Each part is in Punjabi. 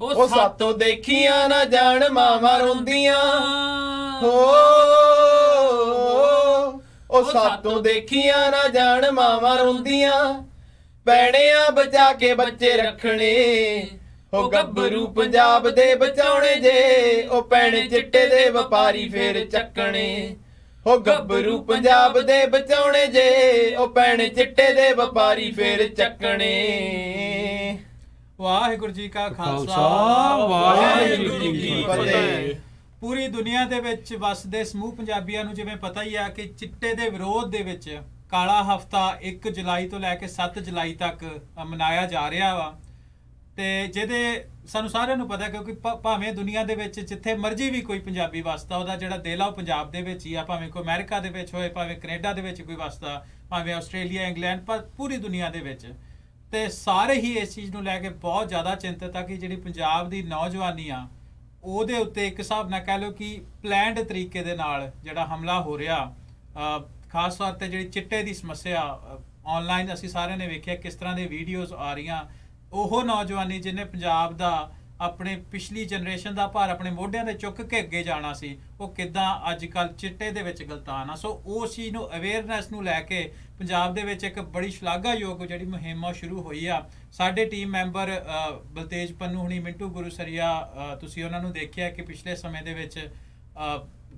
ओ सातों देखियां ना जान मावां रोंदियां हो ओ सातों देखियां ना जान मावां रोंदियां पैणियां बचा के बच्चे रखने ओ गब्बरू पंजाब दे बचाउणे जे ओ पैणे चिट्टे दे वपारी फेर चक्कणे ओ गब्बरू पंजाब दे बचाउणे जे ओ पैणे चिट्टे दे वपारी फेर चक्कणे। ਵਾਹਿਗੁਰੂ ਜੀ ਕਾ ਖਾਲਸਾ ਵਾਹਿਗੁਰੂ ਜੀ ਕੀ ਫਤਿਹ। ਪੂਰੀ ਦੁਨੀਆ ਦੇ ਵਿੱਚ ਵਸਦੇ ਸਮੂਹ ਪੰਜਾਬੀਆਂ ਨੂੰ ਜਿਵੇਂ ਪਤਾ ਹੀ ਆ ਕਿ ਚਿੱਟੇ ਦੇ ਵਿਰੋਧ ਦੇ ਵਿੱਚ ਕਾਲਾ ਹਫਤਾ 1 ਜੁਲਾਈ ਤੋਂ ਲੈ ਕੇ 7 ਜੁਲਾਈ ਤੱਕ ਮਨਾਇਆ ਜਾ ਰਿਹਾ ਵਾ ਤੇ ਜਿਹਦੇ ਸਾਨੂੰ ਸਾਰਿਆਂ ਨੂੰ ਪਤਾ ਕਿਉਂਕਿ ਭਾਵੇਂ ਦੁਨੀਆ ਦੇ ਵਿੱਚ ਜਿੱਥੇ ਮਰਜ਼ੀ ਵੀ ਕੋਈ ਪੰਜਾਬੀ ਵਸਦਾ ਉਹਦਾ ਜਿਹੜਾ ਦਿਲ ਆ ਉਹ ਪੰਜਾਬ ਦੇ ਵਿੱਚ ਹੀ ਆ, ਭਾਵੇਂ ਕੋਈ ਅਮਰੀਕਾ ਦੇ ਵਿੱਚ ਹੋਏ, ਭਾਵੇਂ ਕੈਨੇਡਾ ਦੇ ਵਿੱਚ ਕੋਈ ਵਸਦਾ, ਭਾਵੇਂ ਆਸਟ੍ਰੇਲੀਆ, ਇੰਗਲੈਂਡ, ਪਰ ਪੂਰੀ ਦੁਨੀਆ ਦੇ ਵਿੱਚ ਤੇ ਸਾਰੇ ਹੀ ਇਸ ਚੀਜ਼ ਨੂੰ ਲੈ ਕੇ ਬਹੁਤ ਜ਼ਿਆਦਾ ਚਿੰਤਤ ਆ ਕਿ ਜਿਹੜੀ ਪੰਜਾਬ ਦੀ ਨੌਜਵਾਨੀ ਆ ਉਹਦੇ ਉੱਤੇ ਇੱਕ ਹਿਸਾਬ ਨਾਲ ਕਹਿ ਲਓ ਕਿ ਪਲੈਨਡ ਤਰੀਕੇ ਦੇ ਨਾਲ ਜਿਹੜਾ ਹਮਲਾ ਹੋ ਰਿਹਾ, ਖਾਸ ਤੌਰ ਤੇ ਜਿਹੜੀ ਚਿੱਟੇ ਦੀ ਸਮੱਸਿਆ ਆਨਲਾਈਨ ਅਸੀਂ ਸਾਰਿਆਂ ਨੇ ਵੇਖਿਆ ਕਿਸ ਤਰ੍ਹਾਂ ਦੇ ਵੀਡੀਓਜ਼ ਆ ਰਹੀਆਂ। ਉਹ ਨੌਜਵਾਨੀ ਜਿਹਨੇ ਪੰਜਾਬ ਦਾ ਆਪਣੇ ਪਿਛਲੀ ਜਨਰੇਸ਼ਨ ਦਾ ਭਾਰ ਆਪਣੇ ਮੋਢਿਆਂ ਤੇ ਚੁੱਕ ਕੇ ਅੱਗੇ ਜਾਣਾ ਸੀ ਉਹ ਕਿੱਦਾਂ ਅੱਜ ਕੱਲ੍ਹ ਚਿੱਟੇ ਦੇ ਵਿੱਚ ਗਲਤਾਨ ਆ। ਸੋ ਉਸ ਚੀਜ਼ ਨੂੰ ਅਵੇਅਰਨੈਸ ਨੂੰ ਲੈ ਕੇ ਪੰਜਾਬ ਦੇ ਵਿੱਚ ਇੱਕ ਬੜੀ ਸ਼ਲਾਘਾਯੋਗ ਜਿਹੜੀ ਮੁਹਿੰਮ ਸ਼ੁਰੂ ਹੋਈ ਆ। ਸਾਡੇ ਟੀਮ ਮੈਂਬਰ ਬਲਤੇਜ ਪੰਨੂ ਹੁਣੀ, ਮਿੰਟੂ ਗੁਰੂਸਰੀਆ, ਤੁਸੀਂ ਉਹਨਾਂ ਨੂੰ ਦੇਖਿਆ ਕਿ ਪਿਛਲੇ ਸਮੇਂ ਦੇ ਵਿੱਚ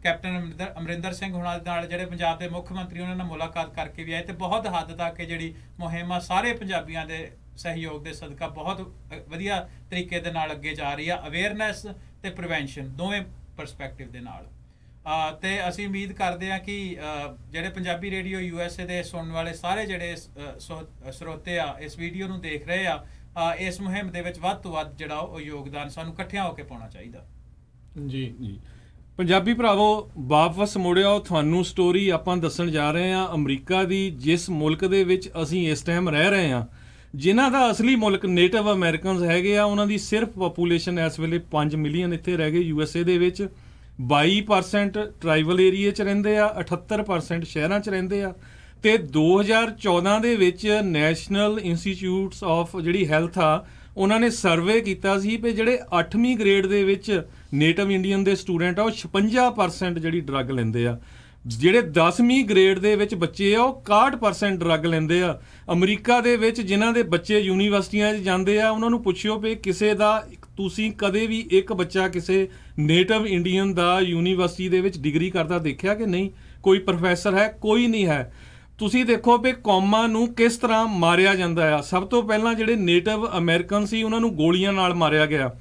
ਕੈਪਟਨ ਅਮਰਿੰਦਰ ਸਿੰਘ ਹੁਣਾਂ ਦੇ ਨਾਲ ਜਿਹੜੇ ਪੰਜਾਬ ਦੇ ਮੁੱਖ ਮੰਤਰੀ ਉਹਨਾਂ ਨਾਲ ਮੁਲਾਕਾਤ ਕਰਕੇ ਵੀ ਆਏ ਤੇ ਬਹੁਤ ਹੱਦ ਤੱਕ ਜਿਹੜੀ ਮੁਹਿੰਮ ਆ ਸਾਰੇ ਪੰਜਾਬੀਆਂ ਦੇ ਸਹਿਯੋਗ ਦੇ ਸਦਕਾ ਬਹੁਤ ਵਧੀਆ ਤਰੀਕੇ ਦੇ ਨਾਲ ਅੱਗੇ ਜਾ ਰਹੀ ਆ, ਅਵੇਅਰਨੈਸ ਤੇ ਪ੍ਰੀਵੈਂਸ਼ਨ ਦੋਵੇਂ ਪਰਸਪੈਕਟਿਵ ਦੇ ਨਾਲ। ਤੇ ਅਸੀਂ ਉਮੀਦ ਕਰਦੇ ਹਾਂ ਕਿ ਜਿਹੜੇ ਪੰਜਾਬੀ ਰੇਡੀਓ USA ਦੇ ਸੁਣਨ ਵਾਲੇ ਸਾਰੇ ਜਿਹੜੇ ਸਰੋਤੇ ਆ ਇਸ ਵੀਡੀਓ ਨੂੰ ਦੇਖ ਰਹੇ ਆ, ਇਸ ਮੁਹਿੰਮ ਦੇ ਵਿੱਚ ਵੱਧ ਤੋਂ ਵੱਧ ਜਿਹੜਾ ਉਹ ਯੋਗਦਾਨ ਸਾਨੂੰ ਇਕੱਠਿਆਂ ਹੋ ਕੇ ਪਾਉਣਾ ਚਾਹੀਦਾ। ਜੀ ਜੀ ਪੰਜਾਬੀ ਭਰਾਵੋ, ਵਾਪਸ ਮੁੜਿਓ। ਤੁਹਾਨੂੰ ਸਟੋਰੀ ਆਪਾਂ ਦੱਸਣ ਜਾ ਰਹੇ ਹਾਂ ਅਮਰੀਕਾ ਦੀ, ਜਿਸ ਮੁਲਕ ਦੇ ਵਿੱਚ ਅਸੀਂ ਇਸ ਟਾਈਮ ਰਹਿ ਰਹੇ ਹਾਂ, ਜਿਨ੍ਹਾਂ ਦਾ ਅਸਲੀ ਮੁਲਕ ਨੇਟਿਵ ਅਮਰੀਕਨਸ ਹੈਗੇ ਆ। ਉਹਨਾਂ ਦੀ ਸਿਰਫ ਪਾਪੂਲੇਸ਼ਨ ਇਸ ਵੇਲੇ 5 ਮਿਲੀਅਨ ਇੱਥੇ ਰਹਿ ਗਏ USA ਦੇ ਵਿੱਚ। 22% ਟਰਾਈਬਲ ਏਰੀਏ 'ਚ ਰਹਿੰਦੇ ਆ, 78% ਸ਼ਹਿਰਾਂ 'ਚ ਰਹਿੰਦੇ ਆ। ਤੇ 2014 ਦੇ ਵਿੱਚ ਨੈਸ਼ਨਲ ਇੰਸਟੀਚਿਊਟਸ ਆਫ ਜਿਹੜੀ ਹੈਲਥ ਆ ਉਹਨਾਂ ਨੇ ਸਰਵੇ ਕੀਤਾ ਸੀ ਵੀ ਜਿਹੜੇ 8ਵੀਂ ਗ੍ਰੇਡ ਦੇ ਵਿੱਚ ਨੇਟਿਵ ਇੰਡੀਅਨ ਦੇ ਸਟੂਡੈਂਟ ਆ ਉਹ 56% ਜਿਹੜੀ ਡਰੱਗ ਲੈਂਦੇ ਆ। ਜਿਹੜੇ 10ਵੀਂ ਗ੍ਰੇਡ ਦੇ ਵਿੱਚ ਬੱਚੇ ਆ ਉਹ 61% ਡਰੱਗ ਲੈਂਦੇ ਆ। ਅਮਰੀਕਾ ਦੇ ਵਿੱਚ ਜਿਨ੍ਹਾਂ ਦੇ ਬੱਚੇ ਯੂਨੀਵਰਸਿਟੀਆਂ 'ਚ ਜਾਂਦੇ ਆ ਉਹਨਾਂ ਨੂੰ ਪੁੱਛਿਓ ਵੀ ਕਿਸੇ ਦਾ ਤੁਸੀਂ ਕਦੇ ਵੀ ਇੱਕ ਬੱਚਾ ਕਿਸੇ ਨੇਟਿਵ ਇੰਡੀਅਨ ਦਾ ਯੂਨੀਵਰਸਿਟੀ ਦੇ ਵਿੱਚ ਡਿਗਰੀ ਕਰਦਾ ਦੇਖਿਆ ਕਿ ਨਹੀਂ? ਕੋਈ ਪ੍ਰੋਫੈਸਰ ਹੈ? ਕੋਈ ਨਹੀਂ ਹੈ। ਤੁਸੀਂ ਦੇਖੋ ਵੀ ਕੌਮਾਂ ਨੂੰ ਕਿਸ ਤਰ੍ਹਾਂ ਮਾਰਿਆ ਜਾਂਦਾ ਆ। ਸਭ ਤੋਂ ਪਹਿਲਾਂ ਜਿਹੜੇ ਨੇਟਿਵ ਅਮਰੀਕਨ ਸੀ ਉਹਨਾਂ ਨੂੰ ਗੋਲੀਆਂ ਨਾਲ ਮਾਰਿਆ ਗਿਆ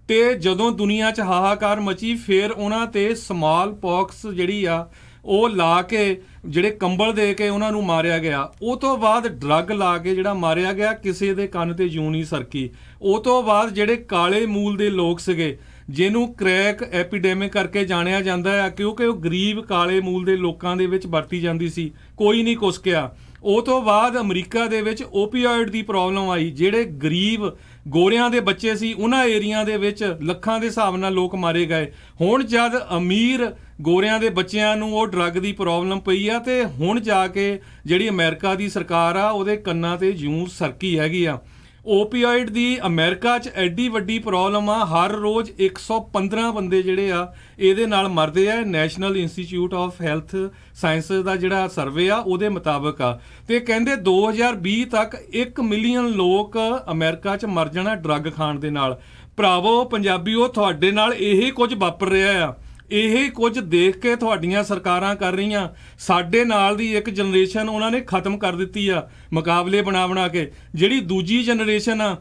ਤੇ ਜਦੋਂ ਦੁਨੀਆ 'ਚ ਹਾਹਾਕਾਰ ਮਚੀ ਫਿਰ ਉਹਨਾਂ ਤੇ ਸਮਾਲ ਪੌਕਸ ਜਿਹੜੀ ਆ ਉਹ ਲਾ ਕੇ ਜਿਹੜੇ ਕੰਬਲ ਦੇ ਕੇ ਉਹਨਾਂ ਨੂੰ ਮਾਰਿਆ ਗਿਆ। ਉਹ ਤੋਂ ਬਾਅਦ ਡਰੱਗ ਲਾ ਕੇ ਜਿਹੜਾ ਮਾਰਿਆ ਗਿਆ, ਕਿਸੇ ਦੇ ਕੰਨ ਤੇ ਜੂੰ ਨਹੀਂ ਸਰਕੀ। ਉਹ ਤੋਂ ਬਾਅਦ ਜਿਹੜੇ ਕਾਲੇ ਮੂਲ ਦੇ ਲੋਕ ਸੀਗੇ ਜਿਹਨੂੰ ਕ੍ਰੈਕ ਐਪੀਡੈਮਿਕ ਕਰਕੇ ਜਾਣਿਆ ਜਾਂਦਾ ਹੈ ਕਿਉਂਕਿ ਉਹ ਗਰੀਬ ਕਾਲੇ ਮੂਲ ਦੇ ਲੋਕਾਂ ਦੇ ਵਿੱਚ ਵਰਤੀ ਜਾਂਦੀ ਸੀ, ਕੋਈ ਨਹੀਂ ਕੁਛ ਕਿਹਾ। ਉਹ ਤੋਂ ਬਾਅਦ ਅਮਰੀਕਾ ਦੇ ਵਿੱਚ ਓਪੀਆਇਡ ਦੀ ਪ੍ਰੋਬਲਮ ਆਈ। ਜਿਹੜੇ ਗਰੀਬ ਗੋਰਿਆਂ ਦੇ ਬੱਚੇ ਸੀ ਉਹਨਾਂ ਏਰੀਆ ਦੇ ਵਿੱਚ ਲੱਖਾਂ ਦੇ ਹਿਸਾਬ ਨਾਲ ਲੋਕ ਮਾਰੇ ਗਏ। ਹੁਣ ਜਦ ਅਮੀਰ ਗੋਰਿਆਂ ਦੇ ਬੱਚਿਆਂ ਨੂੰ ਉਹ ਡਰੱਗ ਦੀ ਪ੍ਰੋਬਲਮ ਪਈ ਆ ਤੇ ਹੁਣ ਜਾ ਕੇ ਜਿਹੜੀ ਅਮਰੀਕਾ ਦੀ ਸਰਕਾਰ ਆ ਉਹਦੇ ਕੰਨਾਂ ਤੇ ਜੂੰ ਸਰਕੀ ਹੈਗੀ ਆ। ਓਪੀਆਇਡ ਦੀ ਅਮਰੀਕਾ 'ਚ ਐਡੀ ਵੱਡੀ ਪ੍ਰੋਬਲਮ ਆ, ਹਰ ਰੋਜ਼ 115 ਬੰਦੇ ਜਿਹੜੇ ਆ ਇਹਦੇ ਨਾਲ ਮਰਦੇ ਆ। National institute of health sciences ਦਾ ਜਿਹੜਾ ਸਰਵੇ ਆ ਉਹਦੇ ਮੁਤਾਬਕ ਆ ਤੇ ਕਹਿੰਦੇ 2020 ਤੱਕ 1 ਮਿਲੀਅਨ ਲੋਕ ਅਮਰੀਕਾ 'ਚ ਮਰ ਜਾਣਾ ਡਰੱਗ ਖਾਣ ਦੇ ਨਾਲ। ਭਰਾਵੋ ਪੰਜਾਬੀਓ, ਤੁਹਾਡੇ ਨਾਲ ਇਹੀ ਕੁਝ ਵਾਪਰ ਰਿਹਾ ਆ। ਇਹ ਕੁਝ ਦੇਖ ਕੇ ਤੁਹਾਡੀਆਂ ਸਰਕਾਰਾਂ ਕਰ ਰਹੀਆਂ। ਸਾਡੇ ਨਾਲ ਦੀ ਇੱਕ ਜਨਰੇਸ਼ਨ ਉਹਨਾਂ ਨੇ ਖਤਮ ਕਰ ਦਿੱਤੀ ਆ ਮੁਕਾਬਲੇ ਬਣਾ ਕੇ। ਜਿਹੜੀ ਦੂਜੀ ਜਨਰੇਸ਼ਨ ਆ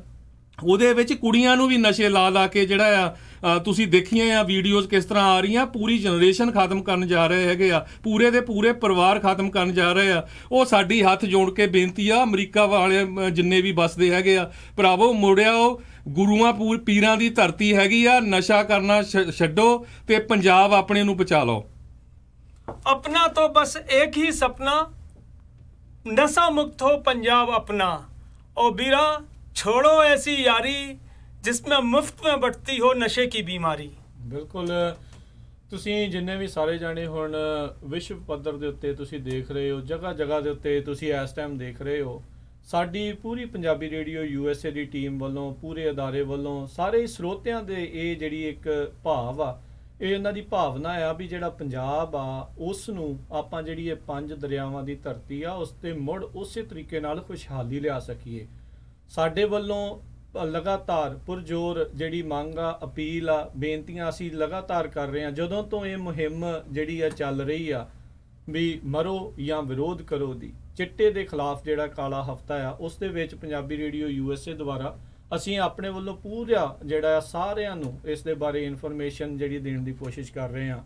ਉਹਦੇ ਵਿੱਚ ਕੁੜੀਆਂ ਨੂੰ ਵੀ ਨਸ਼ੇ ਲਾ ਕੇ ਜਿਹੜਾ ਆ ਤੁਸੀਂ ਦੇਖੀਆਂ ਆ ਵੀਡੀਓਜ਼ ਕਿਸ ਤਰ੍ਹਾਂ ਆ ਰਹੀਆਂ। ਪੂਰੀ ਜਨਰੇਸ਼ਨ ਖਤਮ ਕਰਨ ਜਾ ਰਹੇ ਹੈਗੇ ਆ, ਪੂਰੇ ਦੇ ਪੂਰੇ ਪਰਿਵਾਰ ਖਤਮ ਕਰਨ ਜਾ ਰਹੇ ਆ। ਉਹ ਸਾਡੀ ਹੱਥ ਜੋੜ ਕੇ ਬੇਨਤੀ ਆ ਅਮਰੀਕਾ ਵਾਲੇ ਜਿੰਨੇ ਵੀ ਵੱਸਦੇ ਹੈਗੇ ਆ, ਭਰਾਵੋ ਮੁੜਿਓ। ਗੁਰੂਆਂ ਪੀਰਾਂ ਦੀ ਧਰਤੀ ਹੈਗੀ ਆ, ਨਸ਼ਾ ਕਰਨਾ ਛੱਡੋ ਤੇ ਪੰਜਾਬ ਆਪਣੇ ਨੂੰ ਬਚਾ ਲਓ। अपना तो बस एक ही सपना, नशा मुक्त हो पंजाब अपना। और बीरा छोड़ो ऐसी यारी जिसमें मुफ्त में बढ़ती हो नशे की बीमारी। बिल्कुल, ਤੁਸੀਂ ਜਿੰਨੇ ਵੀ ਸਾਰੇ ਜਾਣੇ ਹੁਣ ਵਿਸ਼ਵ ਪੱਧਰ ਦੇ ਉੱਤੇ ਤੁਸੀਂ ਦੇਖ ਰਹੇ ਹੋ, ਜਗ੍ਹਾ ਜਗ੍ਹਾ ਦੇ ਉੱਤੇ ਤੁਸੀਂ ਇਸ ਟਾਈਮ ਦੇਖ ਰਹੇ ਹੋ ਸਾਡੀ ਪੂਰੀ ਪੰਜਾਬੀ ਰੇਡੀਓ USA ਦੀ ਟੀਮ ਵੱਲੋਂ, ਪੂਰੇ ਅਦਾਰੇ ਵੱਲੋਂ, ਸਾਰੇ ਸਰੋਤਿਆਂ ਦੇ ਇਹ ਜਿਹੜੀ ਇੱਕ ਭਾਵ ਆ, ਇਹ ਇਹਨਾਂ ਦੀ ਭਾਵਨਾ ਆ ਵੀ ਜਿਹੜਾ ਪੰਜਾਬ ਆ ਉਸ ਨੂੰ ਆਪਾਂ ਜਿਹੜੀ ਇਹ 5 ਦਰਿਆਵਾਂ ਦੀ ਧਰਤੀ ਆ ਉਸ ਤੇ ਮੁੜ ਉਸੇ ਤਰੀਕੇ ਨਾਲ ਖੁਸ਼ਹਾਲੀ ਲਿਆ ਸਕੀਏ। ਸਾਡੇ ਵੱਲੋਂ ਲਗਾਤਾਰ ਪੁਰਜ਼ੋਰ ਜਿਹੜੀ ਮੰਗ ਆ, ਅਪੀਲ ਆ, ਬੇਨਤੀਆਂ ਅਸੀਂ ਲਗਾਤਾਰ ਕਰ ਰਹੇ ਹਾਂ। ਜਦੋਂ ਤੋਂ ਇਹ ਮੁਹਿੰਮ ਜਿਹੜੀ ਆ ਚੱਲ ਰਹੀ ਆ ਵੀ ਮਰੋ ਜਾਂ ਵਿਰੋਧ ਕਰੋ ਦੀ, ਚਿੱਟੇ ਦੇ ਖਿਲਾਫ ਜਿਹੜਾ ਕਾਲਾ ਹਫਤਾ ਆ, ਉਸ ਦੇ ਵਿੱਚ ਪੰਜਾਬੀ ਰੇਡੀਓ USA ਦੁਆਰਾ ਅਸੀਂ ਆਪਣੇ ਵੱਲੋਂ ਪੂਰਾ ਜਿਹੜਾ ਸਾਰਿਆਂ ਨੂੰ ਇਸ ਦੇ ਬਾਰੇ ਇਨਫੋਰਮੇਸ਼ਨ ਜਿਹੜੀ ਦੇਣ ਦੀ ਕੋਸ਼ਿਸ਼ ਕਰ ਰਹੇ ਹਾਂ।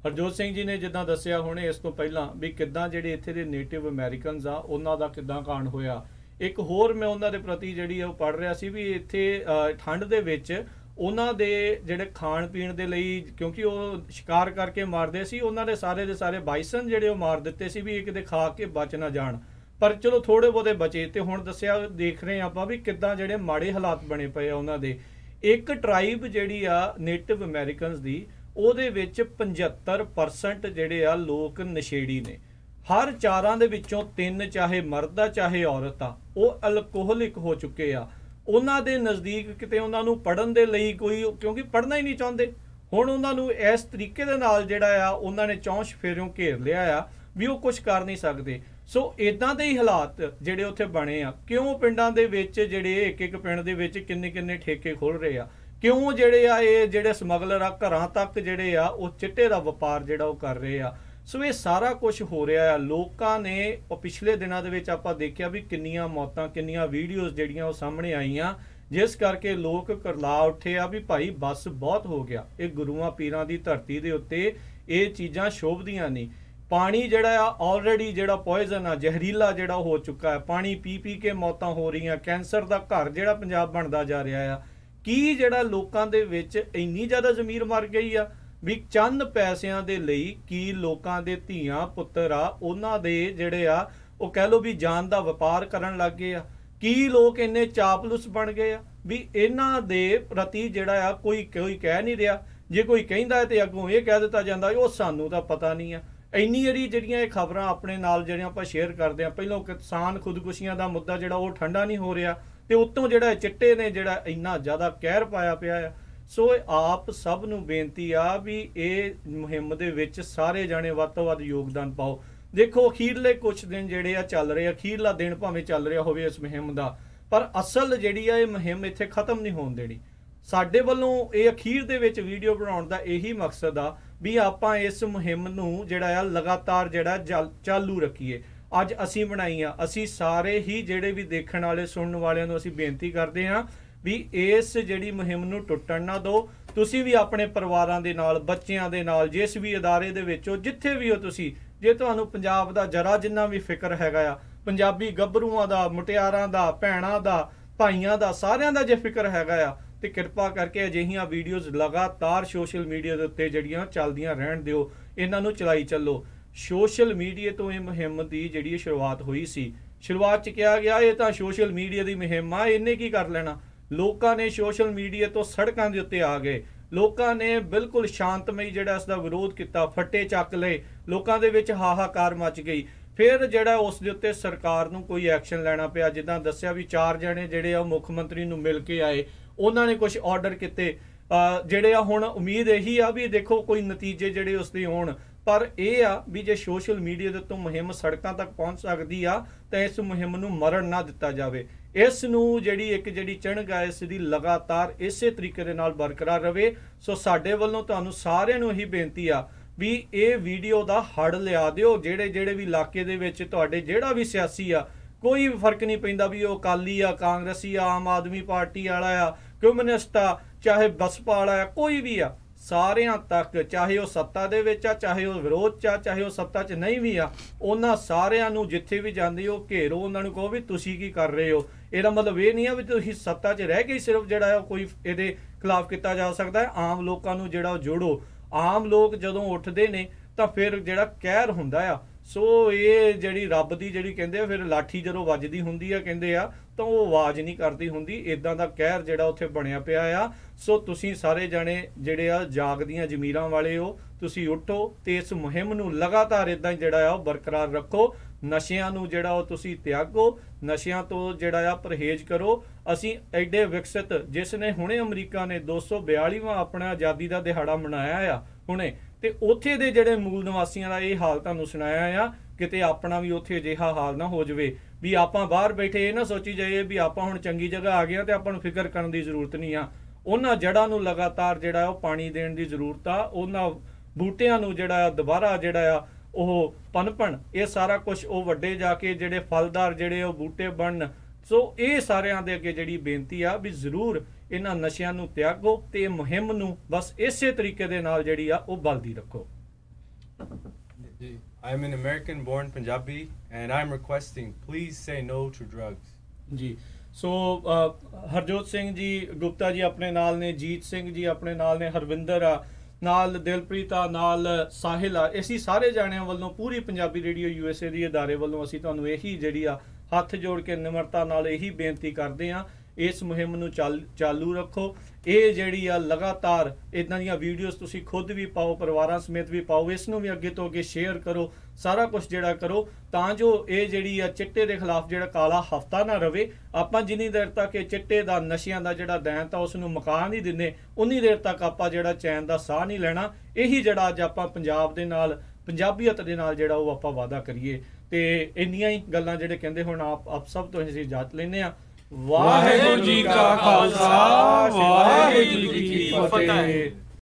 ਹਰਜੋਤ ਸਿੰਘ ਜੀ ਨੇ ਜਿੱਦਾਂ ਦੱਸਿਆ ਹੁਣੇ ਇਸ ਤੋਂ ਪਹਿਲਾਂ ਵੀ ਕਿੱਦਾਂ ਜਿਹੜੇ ਇੱਥੇ ਦੇ ਨੇਟਿਵ ਅਮਰੀਕਨਸ ਆ ਉਹਨਾਂ ਦਾ ਕਿੱਦਾਂ ਕਾਂਡ ਹੋਇਆ। ਇੱਕ ਹੋਰ ਮੈਂ ਉਹਨਾਂ ਦੇ ਪ੍ਰਤੀ ਜਿਹੜੀ ਉਹ ਪੜ੍ਹ ਰਿਹਾ ਸੀ ਵੀ ਇੱਥੇ ਠੰਡ ਦੇ ਵਿੱਚ ਉਹਨਾਂ ਦੇ ਜਿਹੜੇ ਖਾਣ ਪੀਣ ਦੇ ਲਈ, ਕਿਉਂਕਿ ਉਹ ਸ਼ਿਕਾਰ ਕਰਕੇ ਮਾਰਦੇ ਸੀ, ਉਹਨਾਂ ਦੇ ਸਾਰੇ ਬਾਈਸਨ ਜਿਹੜੇ ਉਹ ਮਾਰ ਦਿੱਤੇ ਸੀ ਵੀ ਇਹ ਕਿਤੇ ਖਾ ਕੇ ਬਚ ਨਾ ਜਾਣ, ਪਰ ਚਲੋ ਥੋੜੇ ਬਹੁਤੇ ਬਚੇ। ਤੇ ਹੁਣ ਦੱਸਿਆ ਦੇਖ ਰਹੇ ਆਪਾਂ ਵੀ ਕਿੱਦਾਂ ਜਿਹੜੇ ਮਾੜੇ ਹਾਲਾਤ ਬਣੇ ਪਏ ਆ ਉਹਨਾਂ ਦੇ। ਇੱਕ ਟਰਾਈਬ ਜਿਹੜੀ ਆ ਨੇਟਿਵ ਅਮਰੀਕਨਸ ਦੀ, ਉਹਦੇ ਵਿੱਚ 75% ਜਿਹੜੇ ਆ ਲੋਕ ਨਸ਼ੇੜੀ ਨੇ। ਹਰ 4 ਦੇ ਵਿੱਚੋਂ 3, ਚਾਹੇ ਮਰਦ ਆ ਚਾਹੇ ਔਰਤ ਆ, ਉਹ ਅਲਕੋਹਲਿਕ ਹੋ ਚੁੱਕੇ ਆ। ਉਹਨਾਂ ਦੇ ਨਜ਼ਦੀਕ ਕਿਤੇ ਉਹਨਾਂ ਨੂੰ ਪੜ੍ਹਨ ਦੇ ਲਈ ਕੋਈ, ਕਿਉਂਕਿ ਪੜ੍ਹਨਾ ਹੀ ਨਹੀਂ ਚਾਹੁੰਦੇ, ਹੁਣ ਉਹਨਾਂ ਨੂੰ ਇਸ ਤਰੀਕੇ ਦੇ ਨਾਲ ਜਿਹੜਾ ਆ ਉਹਨਾਂ ਨੇ ਚੌਂਸ਼ ਫੇਰਿਓਂ ਘੇਰ ਲਿਆ ਆ ਵੀ ਉਹ ਕੁਝ ਕਰ ਨਹੀਂ ਸਕਦੇ। ਸੋ ਇਦਾਂ ਦੇ ਹੀ ਹਾਲਾਤ ਜਿਹੜੇ ਉੱਥੇ ਬਣੇ ਆ। ਕਿਉਂ ਪਿੰਡਾਂ ਦੇ ਵਿੱਚ ਜਿਹੜੇ ਇੱਕ ਪਿੰਡ ਦੇ ਵਿੱਚ ਕਿੰਨੇ ਠੇਕੇ ਖੁੱਲ ਰਹੇ ਆ, ਕਿਉਂ ਜਿਹੜੇ ਆ ਇਹ ਜਿਹੜੇ ਸਮਗਲਰ ਆ ਘਰਾਂ ਤੱਕ ਜਿਹੜੇ ਆ ਉਹ ਚਿੱਟੇ ਦਾ ਵਪਾਰ ਜਿਹੜਾ ਉਹ ਕਰ ਰਹੇ ਆ। ਸੋ ਇਹ ਸਾਰਾ ਕੁਝ ਹੋ ਰਿਹਾ ਆ। ਲੋਕਾਂ ਨੇ ਉਹ ਪਿਛਲੇ ਦਿਨਾਂ ਦੇ ਵਿੱਚ ਆਪਾਂ ਦੇਖਿਆ ਵੀ ਕਿੰਨੀਆਂ ਮੌਤਾਂ, ਕਿੰਨੀਆਂ ਵੀਡੀਓਜ਼ ਜਿਹੜੀਆਂ ਉਹ ਸਾਹਮਣੇ ਆਈਆਂ, ਜਿਸ ਕਰਕੇ ਲੋਕ ਕਰਲਾ ਉੱਠੇ ਆ ਵੀ ਭਾਈ ਬਸ ਬਹੁਤ ਹੋ ਗਿਆ। ਇਹ ਗੁਰੂਆਂ ਪੀਰਾਂ ਦੀ ਧਰਤੀ ਦੇ ਉੱਤੇ ਇਹ ਚੀਜ਼ਾਂ ਸ਼ੋਭਦੀਆਂ ਨਹੀਂ। ਪਾਣੀ ਜਿਹੜਾ ਆ ਆਲਰੇਡੀ ਜਿਹੜਾ ਪੋਇਜ਼ਨ ਆ, ਜ਼ਹਿਰੀਲਾ ਜਿਹੜਾ ਹੋ ਚੁੱਕਾ ਹੈ। ਪਾਣੀ ਪੀ ਕੇ ਮੌਤਾਂ ਹੋ ਰਹੀਆਂ। ਕੈਂਸਰ ਦਾ ਘਰ ਜਿਹੜਾ ਪੰਜਾਬ ਬਣਦਾ ਜਾ ਰਿਹਾ ਆ। ਕੀ ਜਿਹੜਾ ਲੋਕਾਂ ਦੇ ਵਿੱਚ ਇੰਨੀ ਜ਼ਿਆਦਾ ਜ਼ਮੀਰ ਮਰ ਗਈ ਆ ਵੀ ਚੰਦ ਪੈਸਿਆਂ ਦੇ ਲਈ ਕੀ ਲੋਕਾਂ ਦੇ ਧੀਆਂ ਪੁੱਤਰ ਆ ਉਹਨਾਂ ਦੇ ਜਿਹੜੇ ਆ ਉਹ ਕਹਿ ਲਓ ਵੀ ਜਾਨ ਦਾ ਵਪਾਰ ਕਰਨ ਲੱਗ ਗਏ ਆ। ਕੀ ਲੋਕ ਇੰਨੇ ਚਾਪਲੁਸ ਬਣ ਗਏ ਆ ਵੀ ਇਹਨਾਂ ਦੇ ਪ੍ਰਤੀ ਜਿਹੜਾ ਆ ਕੋਈ ਕਹਿ ਨਹੀਂ ਰਿਹਾ। ਜੇ ਕੋਈ ਕਹਿੰਦਾ ਤੇ ਅੱਗੋਂ ਇਹ ਕਹਿ ਦਿੱਤਾ ਜਾਂਦਾ ਉਹ ਸਾਨੂੰ ਤਾਂ ਪਤਾ ਨਹੀਂ ਆ। ਇੰਨੀ ਵਾਰੀ ਜਿਹੜੀਆਂ ਇਹ ਖਬਰਾਂ ਆਪਣੇ ਨਾਲ ਜਿਹੜੀਆਂ ਆਪਾਂ ਸ਼ੇਅਰ ਕਰਦੇ ਆ, ਪਹਿਲਾਂ ਕਿਸਾਨ ਖੁਦਕੁਸ਼ੀਆਂ ਦਾ ਮੁੱਦਾ ਜਿਹੜਾ ਉਹ ਠੰਡਾ ਨਹੀਂ ਹੋ ਰਿਹਾ, ਤੇ ਉੱਤੋਂ ਜਿਹੜਾ ਚਿੱਟੇ ਨੇ ਜਿਹੜਾ ਇੰਨਾ ਜ਼ਿਆਦਾ ਕਹਿਰ ਪਾਇਆ ਪਿਆ ਆ। ਸੋ ਆਪ ਸਭ ਨੂੰ ਬੇਨਤੀ ਆ ਵੀ ਇਹ ਮੁਹਿੰਮ ਦੇ ਵਿੱਚ ਸਾਰੇ ਜਾਣੇ ਵੱਧ ਤੋਂ ਵੱਧ ਯੋਗਦਾਨ ਪਾਓ। ਦੇਖੋ ਅਖੀਰਲੇ ਕੁਝ ਦਿਨ ਜਿਹੜੇ ਆ ਚੱਲ ਰਹੇ, ਅਖੀਰਲਾ ਦਿਨ ਭਾਵੇਂ ਚੱਲ ਰਿਹਾ ਹੋਵੇ ਇਸ ਮੁਹਿੰਮ ਦਾ, ਪਰ ਅਸਲ ਜਿਹੜੀ ਆ ਇਹ ਮੁਹਿੰਮ ਇੱਥੇ ਖਤਮ ਨਹੀਂ ਹੋਣ ਦੇਣੀ। ਸਾਡੇ ਵੱਲੋਂ ਇਹ ਅਖੀਰ ਦੇ ਵਿੱਚ ਵੀਡੀਓ ਬਣਾਉਣ ਦਾ ਇਹੀ ਮਕਸਦ ਆ ਵੀ ਆਪਾਂ ਇਸ ਮੁਹਿੰਮ ਨੂੰ ਜਿਹੜਾ ਆ ਲਗਾਤਾਰ ਜਿਹੜਾ ਚਾਲੂ ਰੱਖੀਏ। ਅੱਜ ਅਸੀਂ ਬਣਾਈ ਆ, ਅਸੀਂ ਸਾਰੇ ਹੀ ਜਿਹੜੇ ਵੀ ਦੇਖਣ ਵਾਲੇ ਸੁਣਨ ਵਾਲਿਆਂ ਨੂੰ ਅਸੀਂ ਬੇਨਤੀ ਕਰਦੇ ਹਾਂ ਵੀ ਇਸ ਜਿਹੜੀ ਮੁਹਿੰਮ ਨੂੰ ਟੁੱਟਣ ਨਾ ਦਿਓ। ਤੁਸੀਂ ਵੀ ਆਪਣੇ ਪਰਿਵਾਰਾਂ ਦੇ ਨਾਲ, ਬੱਚਿਆਂ ਦੇ ਨਾਲ, ਜਿਸ ਵੀ ਅਦਾਰੇ ਦੇ ਵਿੱਚ ਹੋ, ਜਿੱਥੇ ਵੀ ਹੋ ਤੁਸੀਂ, ਜੇ ਤੁਹਾਨੂੰ ਪੰਜਾਬ ਦਾ ਜਰਾ ਜਿੰਨਾ ਵੀ ਫਿਕਰ ਹੈਗਾ ਆ, ਪੰਜਾਬੀ ਗੱਭਰੂਆਂ ਦਾ, ਮੁਟਿਆਰਾਂ ਦਾ, ਭੈਣਾਂ ਦਾ, ਭਾਈਆਂ ਦਾ, ਸਾਰਿਆਂ ਦਾ ਜੇ ਫਿਕਰ ਹੈਗਾ ਆ, ਤੇ ਕਿਰਪਾ ਕਰਕੇ ਅਜਿਹੀਆਂ ਵੀਡੀਓਜ਼ ਲਗਾਤਾਰ ਸੋਸ਼ਲ ਮੀਡੀਆ ਦੇ ਉੱਤੇ ਜਿਹੜੀਆਂ ਚੱਲਦੀਆਂ ਰਹਿਣ ਦਿਓ। ਇਹਨਾਂ ਨੂੰ ਚਲਾਈ ਚੱਲੋ। ਸੋਸ਼ਲ ਮੀਡੀਆ ਤੋਂ ਇਹ ਮੁਹਿੰਮ ਦੀ ਜਿਹੜੀ ਸ਼ੁਰੂਆਤ ਹੋਈ ਸੀ, ਸ਼ੁਰੂਆਤ 'ਚ ਕਿਹਾ ਗਿਆ ਇਹ ਤਾਂ ਸੋਸ਼ਲ ਮੀਡੀਆ ਦੀ ਮੁਹਿੰਮ ਆ, ਇਹਨੇ ਕੀ ਕਰ ਲੈਣਾ। ਲੋਕਾਂ ਨੇ ਸੋਸ਼ਲ ਮੀਡੀਆ ਤੋਂ ਸੜਕਾਂ ਦੇ ਉੱਤੇ ਆ ਗਏ। ਲੋਕਾਂ ਨੇ ਬਿਲਕੁਲ ਸ਼ਾਂਤਮਈ ਜਿਹੜਾ ਇਸ ਦਾ ਵਿਰੋਧ ਕੀਤਾ, ਫੱਟੇ ਚੱਕ ਲਏ, ਲੋਕਾਂ ਦੇ ਵਿੱਚ ਹਾਹਾਕਾਰ ਮਚ ਗਈ। ਫਿਰ ਜਿਹੜਾ ਉਸ ਦੇ ਉੱਤੇ ਸਰਕਾਰ ਨੂੰ ਕੋਈ ਐਕਸ਼ਨ ਲੈਣਾ ਪਿਆ। ਜਿੱਦਾਂ ਦੱਸਿਆ ਵੀ 4 ਜਣੇ ਜਿਹੜੇ ਆ ਮੁੱਖ ਮੰਤਰੀ ਨੂੰ ਮਿਲ ਕੇ ਆਏ, ਉਹਨਾਂ ਨੇ ਕੁਝ ਆਰਡਰ ਕੀਤੇ ਜਿਹੜੇ ਆ। ਹੁਣ ਉਮੀਦ ਇਹੀ ਆ ਵੀ ਦੇਖੋ ਕੋਈ ਨਤੀਜੇ ਜਿਹੜੇ ਉਸ ਦੇ ਹੋਣ, ਪਰ ਇਹ ਆ ਵੀ ਜੇ ਸੋਸ਼ਲ ਮੀਡੀਆ ਦੇ ਉੱਤੇ ਮੁਹਿੰਮ ਸੜਕਾਂ ਤੱਕ ਪਹੁੰਚ ਸਕਦੀ ਆ ਤਾਂ ਇਸ ਮੁਹਿੰਮ ਨੂੰ ਮਰਨ ਨਾ ਦਿੱਤਾ ਜਾਵੇ। ਇਸ ਨੂੰ ਜਿਹੜੀ ਚਿਣਗ ਆ ਇਸ ਦੀ ਲਗਾਤਾਰ ਇਸੇ ਤਰੀਕੇ ਦੇ ਨਾਲ ਬਰਕਰਾਰ ਰਵੇ। ਸੋ ਸਾਡੇ ਵੱਲੋਂ ਤੁਹਾਨੂੰ ਸਾਰਿਆਂ ਨੂੰ ਇਹੀ ਬੇਨਤੀ ਆ ਵੀ ਇਹ ਵੀਡੀਓ ਦਾ ਹੜ ਲਿਆ ਦਿਓ। ਜਿਹੜੇ ਵੀ ਇਲਾਕੇ ਦੇ ਵਿੱਚ ਤੁਹਾਡੇ ਜਿਹੜਾ ਵੀ ਸਿਆਸੀ ਆ, ਕੋਈ ਵੀ ਫਰਕ ਨਹੀਂ ਪੈਂਦਾ ਵੀ ਉਹ ਅਕਾਲੀ ਆ, ਕਾਂਗਰਸੀ ਆ, ਆਮ ਆਦਮੀ ਪਾਰਟੀ ਵਾਲਾ ਆ, ਕਮਿਊਨਿਸਟ ਆ, ਚਾਹੇ ਬਸਪਾ ਵਾਲਾ ਆ, ਕੋਈ ਵੀ ਆ, ਸਾਰਿਆਂ ਤੱਕ, ਚਾਹੇ ਉਹ ਸੱਤਾ ਦੇ ਵਿੱਚ ਆ, ਚਾਹੇ ਉਹ ਵਿਰੋਧ 'ਚ ਆ, ਚਾਹੇ ਉਹ ਸੱਤਾ 'ਚ ਨਹੀਂ ਵੀ ਆ, ਉਹਨਾਂ ਸਾਰਿਆਂ ਨੂੰ ਜਿੱਥੇ ਵੀ ਜਾਂਦੇ ਹੋ ਘੇਰੋ। ਉਹਨਾਂ ਨੂੰ ਕਹੋ ਵੀ ਤੁਸੀਂ ਕੀ ਕਰ ਰਹੇ ਹੋ। ਇਹਦਾ ਮਤਲਬ ਇਹ ਨਹੀਂ ਆ ਵੀ ਤੁਸੀਂ ਸੱਤਾ 'ਚ ਰਹਿ ਕੇ ਹੀ ਸਿਰਫ ਜਿਹੜਾ ਕੋਈ ਇਹਦੇ ਖਿਲਾਫ ਕੀਤਾ ਜਾ ਸਕਦਾ ਹੈ। ਆਮ ਲੋਕਾਂ ਨੂੰ ਜਿਹੜਾ ਉਹ ਜੋੜੋ। ਆਮ ਲੋਕ ਜਦੋਂ ਉੱਠਦੇ ਨੇ ਤਾਂ ਫਿਰ ਜਿਹੜਾ ਕਹਿਰ ਹੁੰਦਾ ਆ। ਸੋ ਇਹ ਜਿਹੜੀ ਰੱਬ ਦੀ ਜਿਹੜੀ ਕਹਿੰਦੇ ਆ ਫਿਰ ਲਾਠੀ ਜਦੋਂ ਵੱਜਦੀ ਹੁੰਦੀ ਆ ਕਹਿੰਦੇ ਆ ਤਾਂ ਉਹ ਆਵਾਜ਼ ਨਹੀਂ ਕਰਦੀ ਹੁੰਦੀ। ਇਦਾਂ ਦਾ ਕਹਿਰ ਜਿਹੜਾ ਉੱਥੇ ਬਣਿਆ ਪਿਆ ਆ। ਸੋ ਤੁਸੀਂ ਸਾਰੇ ਜਾਣੇ ਜਿਹੜੇ ਆ ਜਾਗਦੀਆਂ ਜ਼ਮੀਰਾਂ ਵਾਲੇ ਹੋ, ਤੁਸੀਂ ਉੱਠੋ ਤੇ ਇਸ ਮੁਹਿੰਮ ਨੂੰ ਲਗਾਤਾਰ ਇਦਾਂ ਹੀ ਜਿਹੜਾ ਆ ਉਹ ਬਰਕਰਾਰ ਰੱਖੋ ਨਸ਼ਿਆਂ ਨੂੰ ਜਿਹੜਾ ਉਹ ਤੁਸੀਂ ਤਿਆਗੋ, ਨਸ਼ਿਆਂ ਤੋਂ ਜਿਹੜਾ ਆ ਪਰਹੇਜ਼ ਕਰੋ। ਅਸੀਂ ਐਡੇ ਵਿਕਸਿਤ, ਜਿਸ ਨੇ ਹੁਣੇ ਅਮਰੀਕਾ ਨੇ 242ਵਾਂ ਆਪਣਾ ਆਜ਼ਾਦੀ ਦਾ ਦਿਹਾੜਾ ਮਨਾਇਆ ਆ ਹੁਣੇ, ਤੇ ਉੱਥੇ ਦੇ ਜਿਹੜੇ ਮੂਲ ਨਿਵਾਸੀਆਂ ਦਾ ਇਹ ਹਾਲ ਤੁਹਾਨੂੰ ਸੁਣਾਇਆ ਆ। ਕਿਤੇ ਆਪਣਾ ਵੀ ਉੱਥੇ ਅਜਿਹਾ ਹਾਲ ਨਾ ਹੋ ਜਾਵੇ ਵੀ ਆਪਾਂ ਬਾਹਰ ਬੈਠੇ ਇਹ ਨਾ ਸੋਚੀ ਜਾਈਏ ਵੀ ਆਪਾਂ ਹੁਣ ਚੰਗੀ ਜਗ੍ਹਾ ਆ ਗਏ ਆ ਤੇ ਆਪਾਂ ਨੂੰ ਫਿਕਰ ਕਰਨ ਦੀ ਜ਼ਰੂਰਤ ਨਹੀਂ ਆ। ਉਹਨਾਂ ਜੜ੍ਹਾਂ ਨੂੰ ਲਗਾਤਾਰ ਜਿਹੜਾ ਉਹ ਪਾਣੀ ਦੇਣ ਦੀ ਜ਼ਰੂਰਤ ਆ, ਉਹਨਾਂ ਬੂਟਿਆਂ ਨੂੰ ਜਿਹੜਾ ਆ ਦੁਬਾਰਾ ਜਿਹੜਾ ਆ ਉਹ ਪਨਪਣ, ਇਹ ਸਾਰਾ ਕੁਝ ਉਹ ਵੱਡੇ ਜਾ ਕੇ ਜਿਹੜੇ ਫਲਦਾਰ ਜਿਹੜੇ ਉਹ ਬੂਟੇ ਬਣਨ। ਸੋ ਇਹ ਸਾਰਿਆਂ ਦੇ ਅੱਗੇ ਜਿਹੜੀ ਬੇਨਤੀ ਆ ਵੀ ਜ਼ਰੂਰ ਇਹਨਾਂ ਨਸ਼ਿਆਂ ਨੂੰ ਤਿਆਗੋ ਤੇ ਇਹ ਮੁਹਿੰਮ ਨੂੰ ਬਸ ਇਸੇ ਤਰੀਕੇ ਦੇ ਨਾਲ ਜਿਹੜੀ ਆ ਉਹ ਬਲਦੀ ਰੱਖੋ। I'm an American born Punjabi and I'm requesting please say no to drugs. ਜੀ ਸੋ ਹਰਜੋਤ ਸਿੰਘ ਜੀ ਗੁਪਤਾ ਜੀ ਆਪਣੇ ਨਾਲ ਨੇ, ਜੀਤ ਸਿੰਘ ਜੀ ਆਪਣੇ ਨਾਲ ਨੇ, ਹਰਵਿੰਦਰ ਆ ਨਾਲ, ਦਿਲਪ੍ਰੀਤ ਆ ਨਾਲ, ਸਾਹਿਲ ਆ। ਅਸੀਂ ਸਾਰੇ ਜਾਣਿਆਂ ਵੱਲੋਂ ਪੂਰੀ ਪੰਜਾਬੀ ਰੇਡੀਓ USA ਦੀ ਅਦਾਰੇ ਵੱਲੋਂ ਅਸੀਂ ਤੁਹਾਨੂੰ ਇਹੀ ਜਿਹੜੀ ਆ ਹੱਥ ਜੋੜ ਕੇ ਨਿਮਰਤਾ ਨਾਲ ਇਹੀ ਬੇਨਤੀ ਕਰਦੇ ਆ, ਇਸ ਮੁਹਿੰਮ ਨੂੰ ਚਾਲੂ ਰੱਖੋ। ਇਹ ਜਿਹੜੀ ਆ ਲਗਾਤਾਰ ਇਦਾਂ ਦੀਆਂ ਵੀਡੀਓਜ਼ ਤੁਸੀਂ ਖੁਦ ਵੀ ਪਾਓ, ਪਰਿਵਾਰਾਂ ਸਮੇਤ ਵੀ ਪਾਓ, ਇਸ ਨੂੰ ਵੀ ਅੱਗੇ ਤੋਂ ਅੱਗੇ ਸ਼ੇਅਰ ਕਰੋ, ਸਾਰਾ ਕੁਝ ਜਿਹੜਾ ਕਰੋ ਤਾਂ ਜੋ ਇਹ ਜਿਹੜੀ ਆ ਚਿੱਟੇ ਦੇ ਖਿਲਾਫ ਜਿਹੜਾ ਕਾਲਾ ਹਫਤਾ ਨਾ ਰਵੇ। ਆਪਾਂ ਜਿੰਨੀ ਦੇਰ ਤੱਕ ਇਹ ਚਿੱਟੇ ਦਾ ਨਸ਼ਿਆਂ ਦਾ ਜਿਹੜਾ ਦੈਂਤ ਆ ਉਸ ਨੂੰ ਮੁਕਾ ਨਹੀਂ ਦਿੰਦੇ, ਉਨੀ ਦੇਰ ਤੱਕ ਆਪਾਂ ਜਿਹੜਾ ਚੈਨ ਦਾ ਸਾਹ ਨਹੀਂ ਲੈਣਾ। ਇਹੀ ਜਿਹੜਾ ਅੱਜ ਆਪਾਂ ਪੰਜਾਬ ਦੇ ਨਾਲ, ਪੰਜਾਬੀਅਤ ਦੇ ਨਾਲ ਜਿਹੜਾ ਉਹ ਆਪਾਂ ਵਾਅਦਾ ਕਰੀਏ। ਤੇ ਇੰਨੀਆਂ ਹੀ ਗੱਲਾਂ ਜਿਹੜੇ ਕਹਿੰਦੇ ਹੁਣ ਆਪ ਸਭ ਤੋਂ ਅਸੀਂ ਇਜਾਜ਼ਤ ਲੈਂਦੇ ਆ। ਵਾਹਿਗੁਰੂ ਜੀ ਕਾ ਖਾਲਸਾ, ਵਾਹਿਗੁਰੂ ਜੀ ਕੀ ਫਤਿਹ।